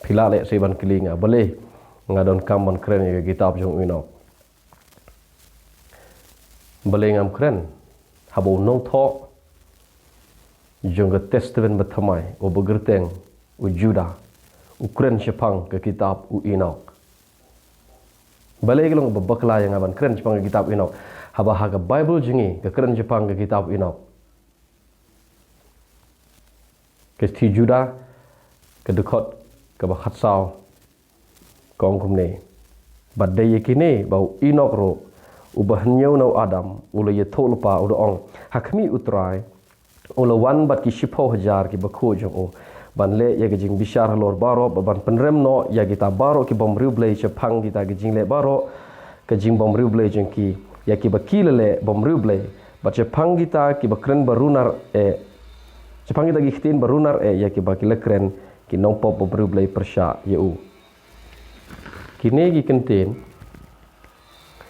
Pilale seban kelinga boleh ngadon kamon keren ya kitab jong inok. Boleh ngam keren habo nong tho jong ke testament bethamai o begerteng u Juda u keren sepang ke kitab u inok. Boleh gelong bebakla yang aban keren sepang ke kitab inok. Haba haga Bible jengi ke keren sepang ke kitab inok. Kesti Juda ke dekot ke bakhat sao kong kumne badai yakini bau inok ro ubah nyau nau Adam ula ye tolpa uda ong hakmi utrai ula wan bat ki shipo hajar ki bakho jong o ban le ya gijing bishar lor baro ban penrem no ya kita baro ki bom riu blai chepang kita gijing le baro ke jing bom riu blai jong ki ya ki bakil le bom riu blai bat chepang kita ki bakren barunar chepang kita gihtin barunar ya ki bakile kren ki nong pop bom riu blai persya yeu kini gi kenten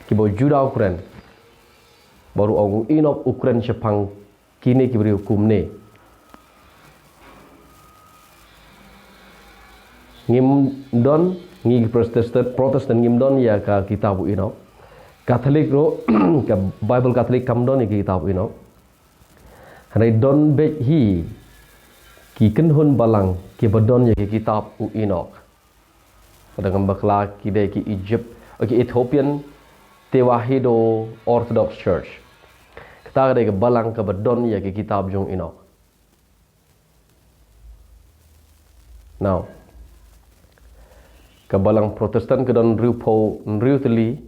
ki bo Juda Ukren baru ong inok Ukren sepang kini ki beri hukum ne ngim don ngi Protestan ngim don ya ka kitab inok Katolik ro ka Bible Katolik kam don ki kitab inok hanai don be hi ki kenhun balang ki bodon ya ki kitab inok dengan bakla kide ki Egypt ki Ethiopian Tewahedo Orthodox Church kita ada ke balang ke bedon ya ke kitab jong inok. Now ke balang Protestan ke don riu teli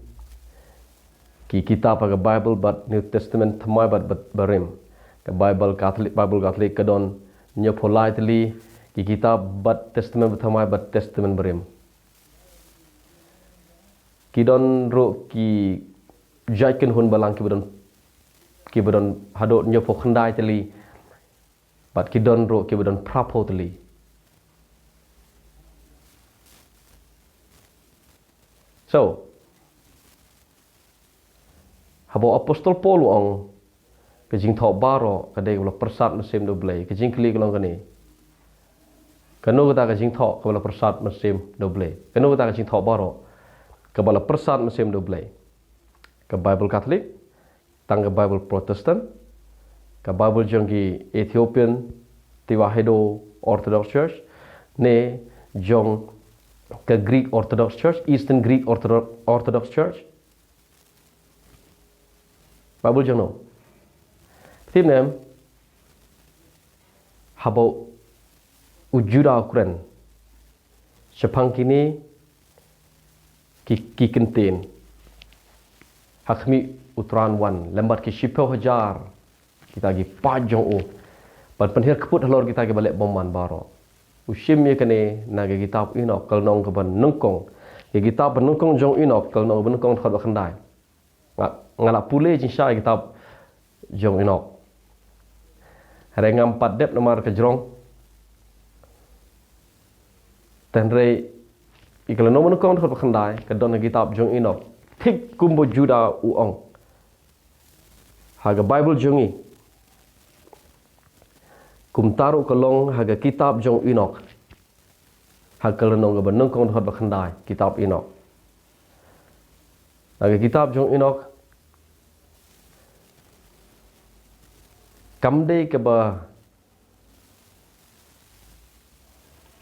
ki kitab ke Bible but New Testament thamai but barim ke Bible Katolik ke don nyopolai teli ki kitab but Testament thamai but Testament barim kidon ro ki jaiken hun balang ki bedon hado nyopo khandai teli bat kidon ro ki bedon prapo teli so habo apostol Paul ong ke jing tho baro ke dei ulah persat mesim do blai ke jing kli kolong kani kanu kata ke jing tho ke ulah persat mesim do blai kanu kata ke jing tho baro kebala persat mesim doblai ke Bible Katolik tang ke Bible Protestant ke Bible jonggi Ethiopian Tewahedo Orthodox Church ne jong ke Greek Orthodox Church Eastern Greek Orthodox Church Bible jong no tim nem habo ujuda Ukren sepang kini ki kenten hakmi utran wan lembat ki shipo hajar kita gi pajong o ban penhir keput halor kita gi balik bomman baro usim ye kene nage kitab inok kal nong ke ban nengkong ye kitab ban nengkong jong inok kal nong ban nengkong thot khandai ngala pule jin sha kitab jong inok rengam pat dep nomor ke jrong tenre ikala no man kong thot khandai ka don kitab jong inok thik kumbo Juda uong haga Bible jongi kum taru kalong haga kitab jong inok hakal no ga ban kong thot khandai kitab inok haga kitab jong inok kamde ke ba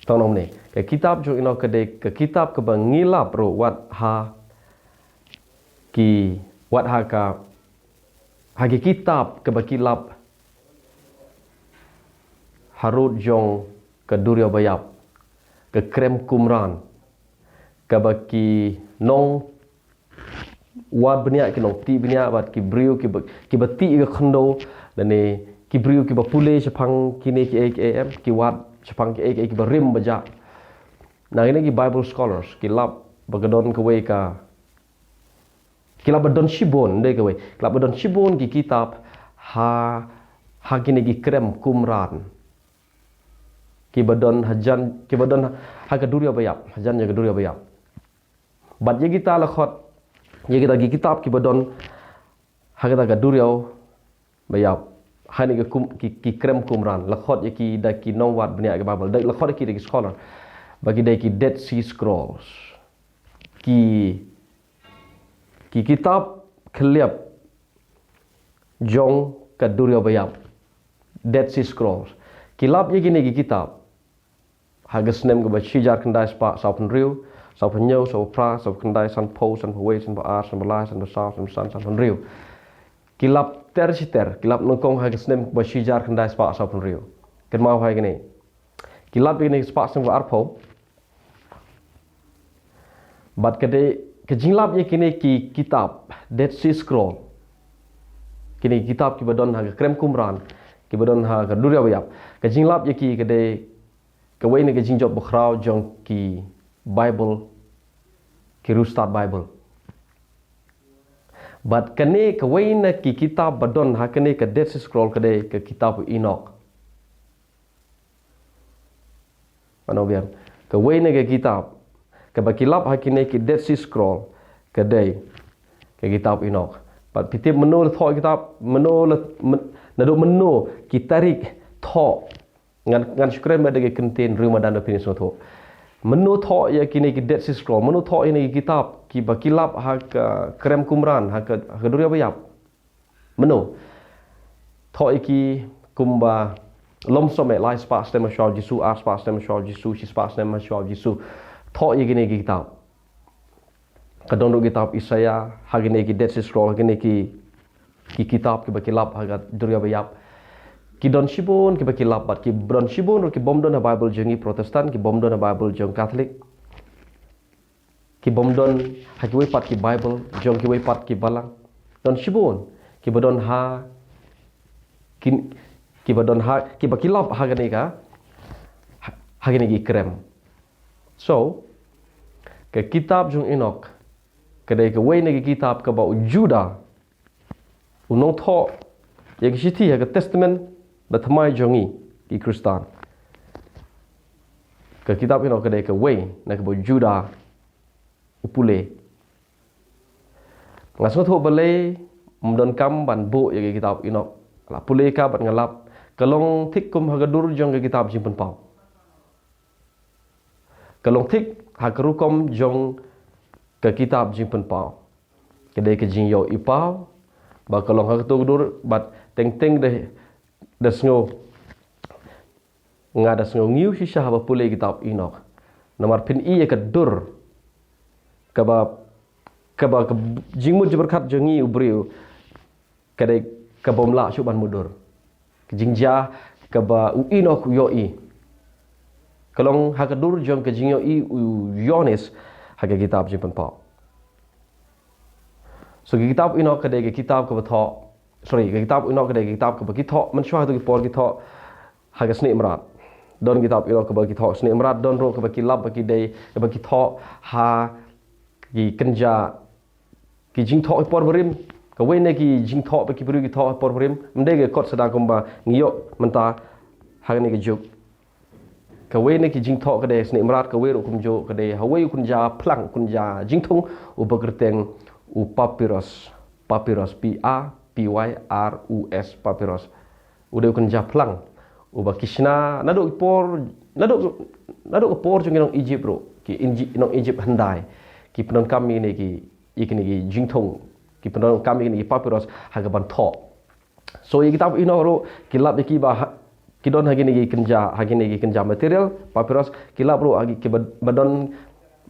tonom ni ke kitab jong inok ke kitab ke bangilap ro wat ha ka hagi kitab ke bakilap harut jong ke durya bayap ke krem kumran ke baki nong wat benia ke nong ti benia bat ki brio ki bati ke khondo dane ki brio ki bapule sepang kini ki am ki wat sepang ki barim baja nah ini ki Bible scholars kilap bagadon kewe ka kilap badon shibon de kewe kilap badon shibon ki kitab ha kini ki krem kumran ki badon ha ka durya bayap hajan ya ka durya bayap bat ye kita lakhot ye kita ki kitab ki badon ha ka durya bayap hani ki krem kumran lakhot ye ki da ki nong wat bnia ke Bible dai lakhot ki scholar bagi dai ki Dead Sea Scrolls ki kitab keliap jong kaduria bayap Dead Sea Scrolls kilap ye gini ki kitab hagas nem ke bacijar kendai spa saupen riu saupen nyau saupen pra saupen kendai san po san pawai san pa ar san balai san besar san san san riu kilap tersiter kilap nongkong hagas nem bacijar kendai spa saupen riu ken mau hai gini kilap ini spa san arpo bat kede kejinglap ye kini ki kitab Dead Sea Scroll kini kitab ki badon ha krem kumran ki badon ha ka duria bayap kejinglap ye ki kede kawai ni kejingjot bokraw jong ki Bible ki Rustart Bible bat kene kawai na ki kitab badon ha kene ka Dead Sea Scroll kede ke kitab Enoch ano biar kawai na ke kitab kabakilap hakine ki Dead Sea Scroll kedai ke kitab Enoch pat pitip menu tho kitab menu nadu menu ki tarik tho ngan syukran bade ke contain Ramadan opini so tho menu tho ya kini ki Dead Sea Scroll menu tho ini kitab ki bakilap ha krem kumran ha duria bayap menu tho iki kumba lom some lai spa stem shol jisu ar spa stem shol jisu shi spa stem shol jisu tho ye gini kitab kadon kitab Isaya hagine ki Dead Sea Scroll hagine ki kitab ki bakilap hagat duria bayap ki don shibun ki bakilap bat ki don shibun ki bomdon Bible jengi Protestan ki bomdon Bible jeng Catholic ki bomdon hakiwe pat ki Bible jeng ki pat ki balang don shibun ki badon ha ki badon ha ki bakilap hagane ka hagine ki krem so ke kitab jong Enoch kedai ke wei nagi kitab ke bau Juda unong tho ye ki siti ke testament batmai jongi ki Kristen ke kitab Enoch kedai ke wei na ke bau Juda upule ngaso tho bale mdon kam ban bo ye kitab Enoch la pule ka ban ngalap kalong thik kum hagadur jong ke kitab jimpen pau kalong thik hakrukom jong ke kitab jimpen pau kedai ke jing yo ipau ba kalong haktu dur bat teng de sngo ngada sngo ngiu shisha ba pule kitab Enoch nomor pin i ke dur ke jingmu berkat jongi ubriu kedai ke bomla syuban mudur ke jingja ke ba Enoch yo i kalong hakadur jong ke jingyo i Yohanes haga kitab jimpen pau so kitab Enoch kedai ke kitab ke betho sorry ke kitab Enoch kedai ke kitab ke betho man syah tu ke por kitho haga sni imrat don kitab Enoch ke betho sni imrat don ro ke bakilap bagi dai ke betho ha ki kenja ki jing tho por berim ke wene ki jing tho bagi beri ki tho por berim mende ke kot sedang kumba ngiyo menta haga ni ke juk kawai ni ki jing tho kade sni imrat kawai ro kumjo kade hawai kunja plang kunja jingthung u begerteng u papyrus P A P Y R U S papyrus udah kunja plang u bakishna nadok por jong nong Egypt ro ki nong Egypt handai ki penon kami ni ki ikini ki jingthung ki penon kami ni papyrus hagaban tho so i kitab Enoch ro kilap ki ba kidon hagini ki kenja material papyrus kilap ro hagi ki badon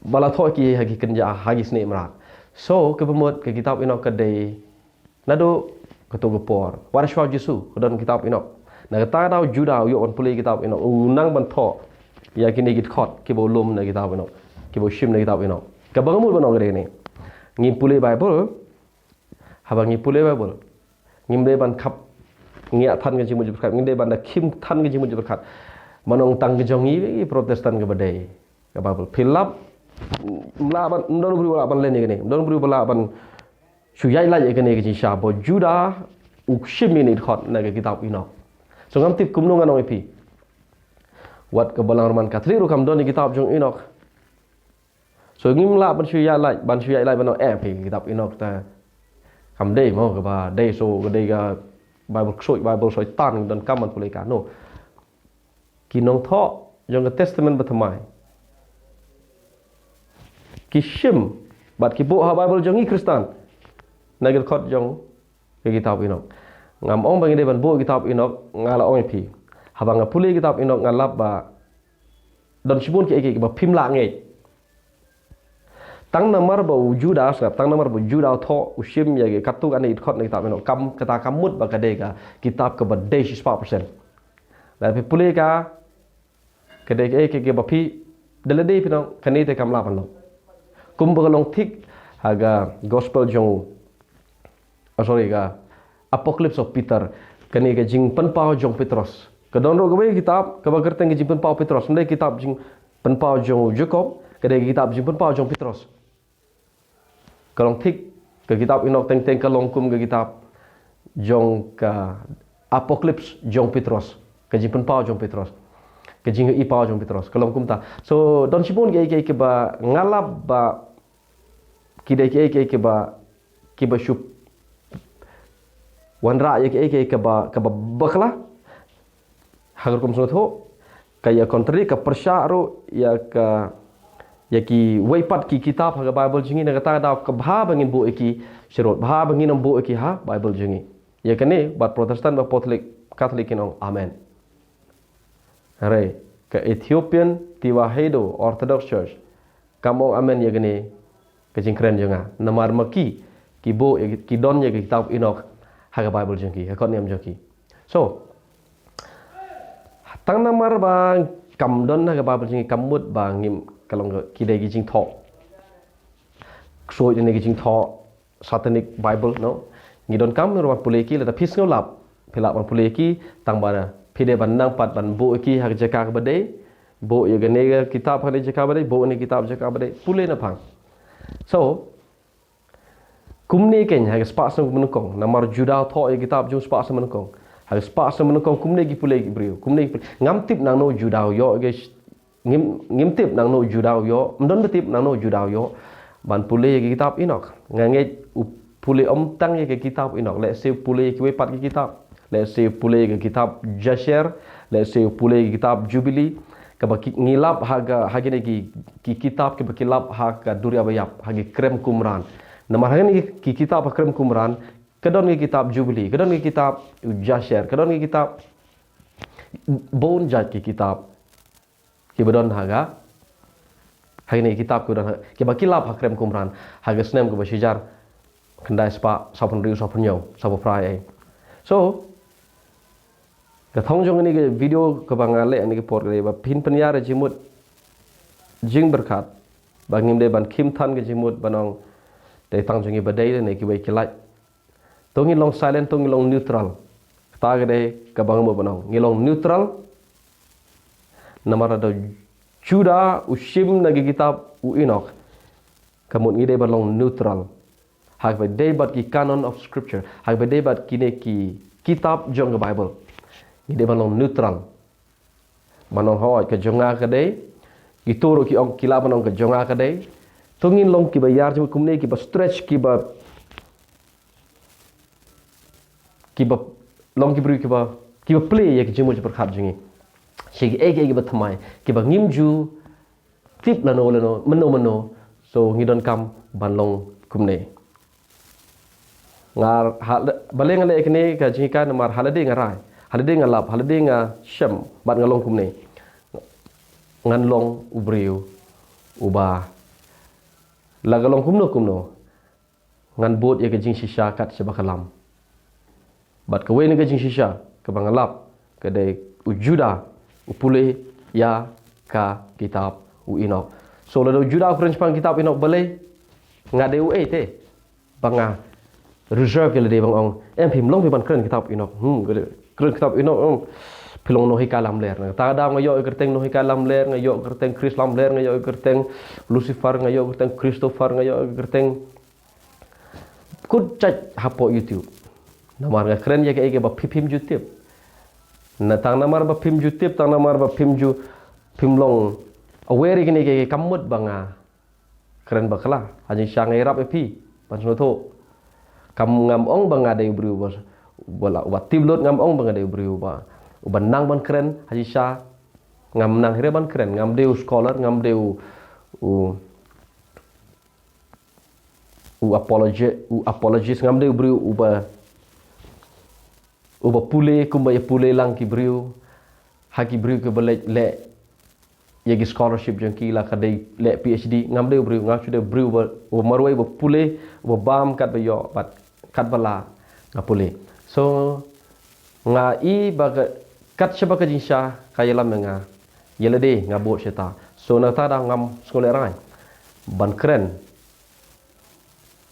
balatho ki hagi kenja hagi sni imrat so ke bemut ke kitab Enoch kedai nado ketu gepor warshwa Jesu kedon kitab Enoch na kata dau Juda yo on puli kitab Enoch unang bantho ya kini git khot ki bolum na kitab Enoch ki bo shim na kitab Enoch ke bangamul banong gede ni ngim puli Bible habang ngim puli Bible ngim de ban khap ngia than ke jimu berkat nginde banda kim than ke jimu berkat manong tang ke jongi Protestan ke badai ke Bible philap mla ban ndon bri wala ban len ni ndon bri wala ban suyai la ye ke ni ke sha bo Juda u shimi ni khot na ke kitab Enoch so ngam tip kumno nganong ipi wat ke balang roman Katolik ru kam don ni kitab jong Enoch so ngim la ban suyai la ban ban kitab Enoch ta kam dei mo ke ba dei so ke dei ga Bible soi tan dan kaman pulai kano kinong tho jong Testament batamai Kishim bat ki bo ha Bible jong i Kristen. Nagil khot jong ke kitab Inok. Ngam ong bangi de ban bo kitab Inok ngala ong pi. Habang puli kitab Inok ngalap ba don sibun ke ba phim la ngai. Tang namar ba wujuda sap tang namar ba wujuda tho ushim ya ke katu kan it khot ni kitab Inok kam kata kamut ba kadega kitab ke ba 4%. La pi puli ka kadega ke ba pi delade pi no kanite kam la pan lo. Kum ba long thik haga gospel jong sorry ga Apocalypse of Peter kani ke jing penpau jong Petrus kedon ro gawe kitab ka ba kerteng ke jing penpau Petrus ndai kitab jing penpau jong Jacob kade kitab jing penpau jong Petrus kalong thik ke kitab Inok teng teng kalong kum ke kitab jong ka Apocalypse jong Petrus ke jing penpau jong Petrus ke jing i pau jong Petrus kalong kum ta so don sipun ke ba ngalap ba kide ke ba shup wanra ya ke ba bakla hagar kum sunat ho kaya kontri ka persya ro ya ka ya ki waipat ki kitab haga Bible jingi na kata da ka bha bangin bo eki shirot bha bangin bo eki ha Bible jingi ya kane bat Protestant ba Catholic kinong amen hare ka Ethiopian Tewahedo Orthodox Church kamo amen ya gane ka jingkren jonga namar maki ki bo ki don ya kitab Inok haga Bible jengki, hakot niam jengki. So, tang namar ba kam don haga Bible jengki kamut ba ngim kalong kidai gijing tho. So ini gijing tho satanic Bible no. Ngidon kam rumah puleki la tapis ngolap. Pelak ban puleki tang ba pide ban nang pat ban bo ki haga jaka ka bade. Bo ya gane kitab haga jaka bade, bo ni kitab jaka bade. Pule na pang. So, kumne ken haga spasam menukong namar juda tho e kitab jung spasam menukong haga spasam menukong kumne gi pule gi brio kumne ngam tip nang no juda yo ge ngim tip nang no juda yo mdon tip nang no juda yo ban pule gi kitab Inok ngange pule om tang ge kitab Inok le se pule gi wepat gi kitab le se pule gi kitab Jasher le se pule gi kitab Jubilee ka ba ngilap haga hagine gi kitab ke ba kilap haga duria bayap hagi krem kumran namar ni ki kitab Akrem Kumran kedon ki kitab Jubilee kedon ki kitab Jasher kedon ki kitab Bon Jat ki kitab ki bedon haga ni kitab kedon ki bakilap Akrem Kumran haga snem ko basijar kendai spa sapon riu sapon nyau sapo prai so ka thong jong ni ke video ke bangale ni ke por ke ba pin penyara jimut jing berkat bangim de ban kim than ke jimut banong để tăng cho người bật đây này cái vậy cái lại tôi nghĩ long silent tôi nghĩ long neutral ta cái đây các bạn mau banong nghĩ long neutral namara do Juda ushim nagi kitab Inok kamu nghĩ đây bạn long neutral hak by day but ki canon of scripture hak by day but kine ki kitab jong Bible nghĩ đây bạn long neutral banong hỏi cái jonga cái đấy itu ro ki ong kila banong cái jonga cái đấy tungin long ki bayar jum kumne ki ba stretch ki ba long ki bru ki ba play ya ki jumur per khat jingi shi ki ba thamai ki ba ngim ju tip la no meno so ngi don kam ban long kumne ngar baleng ale kne ka jingi ka namar halade ngarai halade ngalap halade nga sham ban ngalong kumne ngan long ubriu uba lagalong kumno ngan bot ya ke jing shisha kat sebakalam bat ke wen ke jing shisha ke bangalap ke de ujuda upule ya ka kitab Inok so la do juda french pang kitab Inok bale ngade u te banga reserve ke le de bang ong em phim long ban kren kitab Inok kren kitab Inok pilong no hikalam ler ta da ngayo kerteng no hikalam ler ngayo kerteng Chris lam ler ngayo kerteng Lucifer ngayo kerteng Christopher ngayo kerteng kut chat hapo YouTube namar nga keren ya ke ba phim YouTube na tang namar ba phim YouTube tang namar ba phim long aware gini ke kamut banga keren bakla haji sangai rap epi panso to kam ngam ong banga de bru bola wa tiblot ngam ong banga de bru ba uban nang ban keren haji sha ngam nang hire ban keren ngam deu scholar ngam deu apologies ngam de brio uba pule kumba pule lang ki brio haki brio ke balik le yagi scholarship jang ki la kadai le PhD ngam de brio ngam chude brio ba marwai ba pule ba bam kat ba yo bat kat bala ngapule so nga i ba kat siapa ka jinsha kaya lam nga yelade ngabot syeta so na ta da ngam sekolah rai ban keren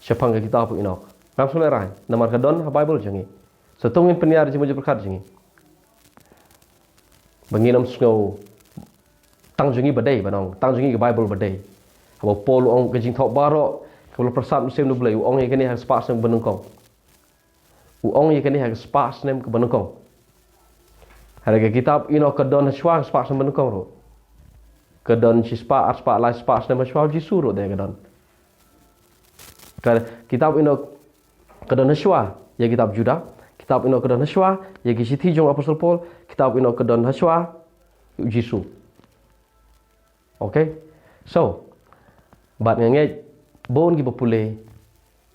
siapa nga kita apa inok ngam sekolah rai namar kadon Bible jangi so tungin peniar jimu perkat jangi banginam snow tang jangi badai banong tang jangi Bible badai habo pol ong kajing thok baro kalau persat musim nu blai ong ye kani ha spas nem benengkong ong ye kani ha spas nem ke benengkong harga kitab ino kedon shwa spas nem benengkong ro kedon si spa la spas nem shwa ji suro de kedon kitab ino kedon shwa ya kitab Juda kitab ino kedon shwa ya ki sithi jong apostol Paul kitab ino kedon shwa Jisu okay so bat nge bon ki popule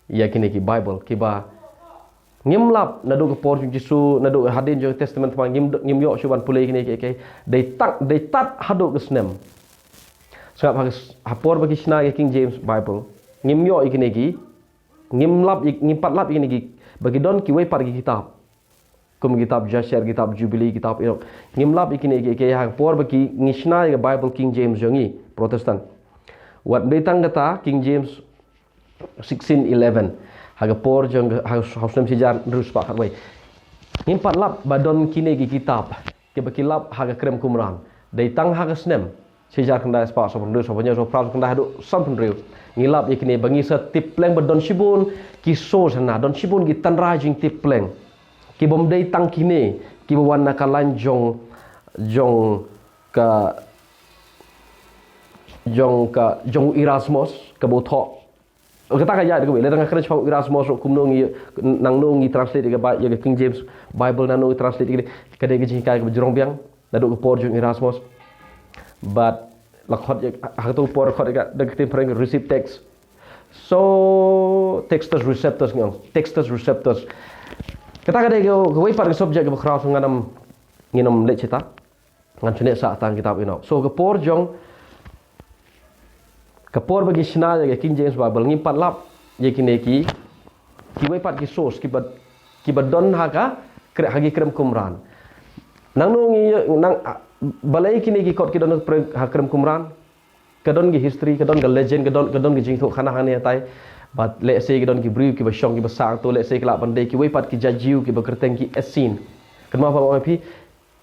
ya kini ki Bible ki ba ngimlap nadu ke por Jisu nadu hadin jo testament ma ngim yo chuban pule kini ke dei tat hadu ke snem sebab hapor bagi sina ke King James Bible ngim yo ikini ki ngimlap ngimpat lap ikini ki bagi don ki wei par ki kitab kum kitab Jasher kitab Jubilee kitab ngimlap ikini ke hapor bagi ngisna ke Bible King James jongi Protestant wat betang kata King James 16:11 haga por jong hausnem sijar rus pak hatway ngimpat lap badon kine gi kitab ke bakilap haga krem kumran dei tang haga snem sijar kanda spa so pendu so punya so pram kanda hadu sam pendu ngilap ikine bangi sa tip pleng badon sibun ki so sana don sibun gi tan rajing tip pleng ki bom dei tang kine ki bawana kalan jong ka jong Erasmus ka bothok kata kaya de le tang kena chau Erasmus kum no ngi nang no ngi translate ke ya King James Bible nang no translate ke de ke jingkai ke jorong biang na do ke por jong Erasmus but la khot ya ha to por khot ga de ke preng receive text so textus receptors kata ka de ke wei par ke subject ke khraus nganam nginam le cita ngan chune sa tang kitab ino so ke por jong kapor bagi sina ya King James Bible ngimpat lap ye kine ki wei pat ki source ki badon haga krek hagi krem kumran nang no ngi nang balai kine ki kot ki don ha krem kumran kadon gi history kadon ga legend kadon gi jing tho khana hane tai but le se ki don ki brief ki ba shong ki ba sang to le se ki la pandai ki wei pat ki jajiu ki ba kerteng ki esin kenma pa pi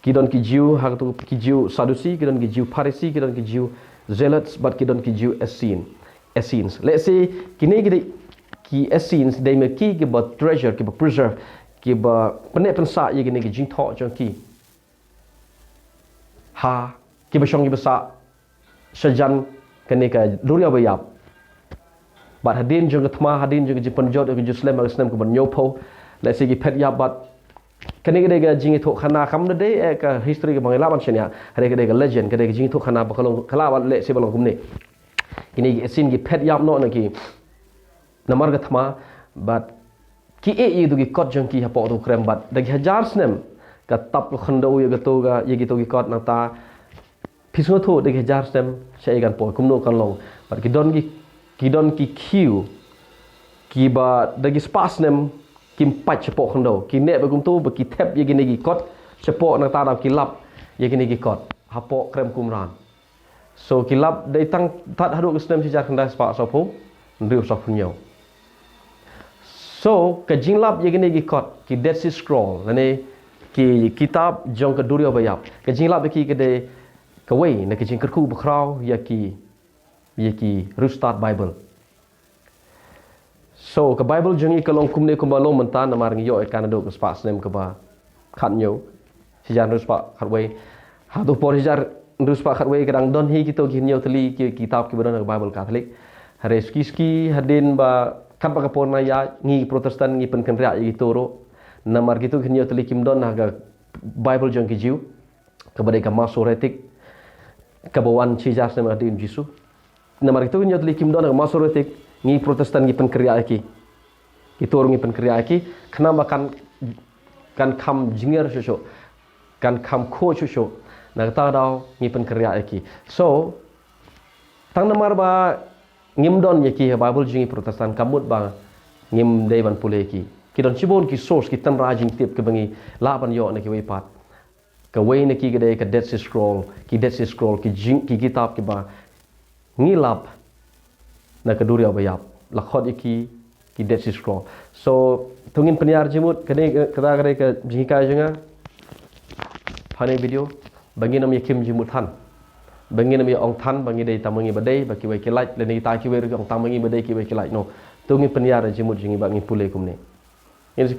ki don ki jiu ha to ki jiu sadusi ki don ki jiu pharisi ki don ki jiu zealots but ki don ki jiu essence let's say kini ki essence they me ki ba treasure ki ba preserve ki ba pene pensa ye kini ki jing tho jong ki ha ki ba shong ki ba sa sajan kini ka duria ba yap but hadin jong thma hadin jong jipan jot ki Jerusalem Islam ko ban nyopo let's say ki pet yap but kene ga jingi tho khana kam de ka history ka bangla ban chenya hare ga legend ka jingi tho khana ba kalong khala wan le se balong kumne kini gi sin gi pet yap no na ki namar ga thma but ki e du gi kot jong ki ha po do krem bat da gi hajar snem ka tap khando ye ga to ga ye gi to gi kot na ta pisno tho de gi hajar snem se gan po kumno kan long but ki don ki q ki ba da gi spas nem kim pat cepo khando ki ne ba kum tu ba ki thep ye gini gi kot cepo na ta da ki lap ye gini gi kot hapo krem kumran so ki lap dei tang tat hadu kestem si jar khanda spa so phu ndu so phunyo so ka jing lap ye gini gi kot ki Dead Sea Scroll ne ki kitab jong ka durio ba yap ka jing lap ki ke de ka wei ne ka jing kerku ba khrau ya ki restart Bible so ke Bible jangi kalong kumne kumbalong mentan namar ngiyo e kanado ke spas nem ke ba khatnyo sijar nus pa khatwei ha tu por sijar nus pa khatwei kadang don hi kito ginyo tli ki kitab ki badon Bible Catholic hare ski hadin ba kan pa kapor na ya ngi Protestant ngi pen kenria yi toro namar gitu ginyo tli kim don haga Bible jang ki jiu ke badai ka masoretik ke bawan sijar sem hadin Jisu namar gitu ginyo tli kim don haga masoretik ngi Protestan ngi penkria iki. Itu orang ngi penkria iki kenapa kan kam jinger shosho kan kam ko shosho na ta daw ngi penkria iki. So tang namar ba ngimdon yaki Bible jingi Protestan kamut ba ngim devan pule iki. Kidon cibon ki source ki tan rajing tip ke bangi laban yo na ki wepat. Ka way na ki gede ka Dead Sea Scroll, ki Dead Sea Scroll ki jing ki kitab ki ba ngilap na keduri abayap lakhot iki ki Dead Sea Scroll. So tungin peniar jimut kade ka jingi ka jenga pane video bangi nam yakim jimut han. Bangi nam ya ong tan bangi dei tamangi badai baki way ki like le ni ta ki way ong tamangi badai ki way ki like no. Tungin peniar jimut jingi bangi pule kumne. Ini